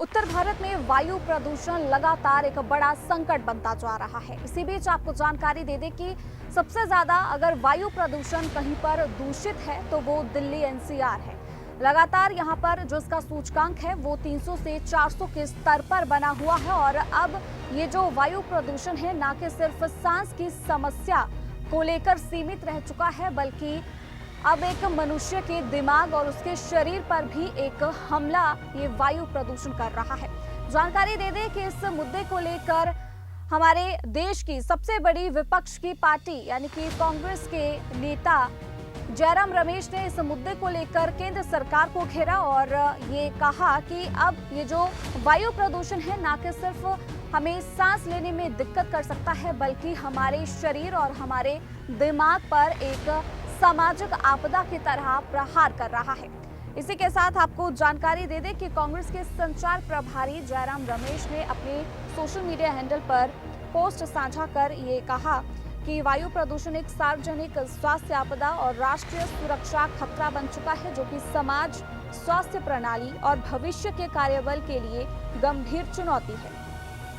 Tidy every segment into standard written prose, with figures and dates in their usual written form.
उत्तर भारत में वायु प्रदूषण लगातार एक बड़ा संकट बनता जा रहा है। इसी बीच आपको जानकारी दे दें कि सबसे ज्यादा अगर वायु प्रदूषण कहीं पर दूषित है तो वो दिल्ली एनसीआर है। लगातार यहाँ पर जो इसका सूचकांक है वो 300 से 400 के स्तर पर बना हुआ है। और अब ये जो वायु प्रदूषण है ना कि सिर्फ सांस की समस्या को लेकर सीमित रह चुका है, बल्कि अब एक मनुष्य के दिमाग और उसके शरीर पर भी एक हमला ये वायु प्रदूषण कर रहा है। जानकारी दे दें कि इस मुद्दे को लेकर हमारे देश की सबसे बड़ी विपक्ष की पार्टी यानी कि कांग्रेस के नेता जयराम रमेश ने इस मुद्दे को लेकर केंद्र सरकार को घेरा और ये कहा कि अब ये जो वायु प्रदूषण है ना कि सिर्फ हमें सांस लेने में दिक्कत कर सकता है, बल्कि हमारे शरीर और हमारे दिमाग पर एक सामाजिक आपदा की तरह प्रहार कर रहा है। इसी के साथ आपको जानकारी दे दें कि कांग्रेस के संचार प्रभारी जयराम रमेश ने अपने सोशल मीडिया हैंडल पर पोस्ट साझा कर ये कहा कि वायु प्रदूषण एक सार्वजनिक स्वास्थ्य आपदा और राष्ट्रीय सुरक्षा खतरा बन चुका है, जो कि समाज, स्वास्थ्य प्रणाली और भविष्य के कार्यबल के लिए गंभीर चुनौती है।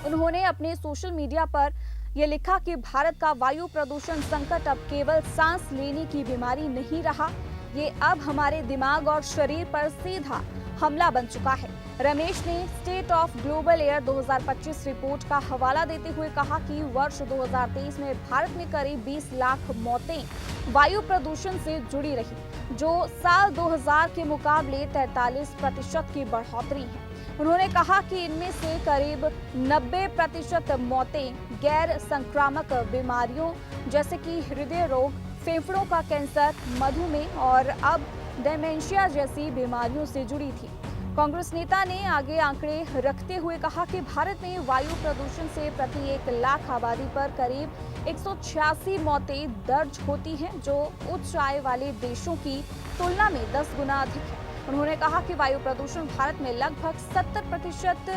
उन्होंने अपने सोशल मीडिया पर ये लिखा कि भारत का वायु प्रदूषण संकट अब केवल सांस लेने की बीमारी नहीं रहा, ये अब हमारे दिमाग और शरीर पर सीधा हमला बन चुका है। रमेश ने state of global air 2025 report का हवाला देते हुए कहा कि वर्ष 2023 में भारत में करीब 20 लाख मौतें वायु प्रदूषण से जुड़ी रही, जो साल 2000 के मुकाबले 43% की बढ़ोतरी है। उन्होंने कहा कि इनमें से करीब 90% मौतें गैर संक्रामक बीमारियों जैसे कि हृदय रोग, फेफड़ों का कैंसर, मधुमेह और अब डेमेंशिया जैसी बीमारियों से जुड़ी थी। कांग्रेस नेता ने आगे आंकड़े रखते हुए कहा कि भारत में वायु प्रदूषण से प्रति 1 लाख आबादी पर करीब 186 मौतें दर्ज होती हैं, जो उच्च आय वाले देशों की तुलना में 10 गुना अधिक है। उन्होंने कहा कि वायु प्रदूषण भारत में लगभग 70%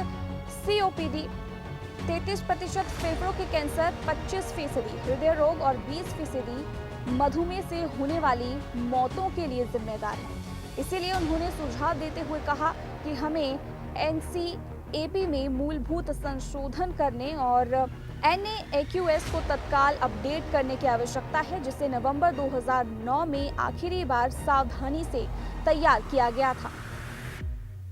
COPD, 33% फेफड़ों के कैंसर, 25% हृदय रोग और 20% मधुमेह से होने वाली मौतों के लिए जिम्मेदार है। इसीलिए उन्होंने सुझाव देते हुए कहा कि हमें NCAP में मूलभूत संशोधन करने और NAAQS को तत्काल अपडेट करने की आवश्यकता है, जिसे नवंबर 2009 में आखिरी बार सावधानी से तैयार किया गया था।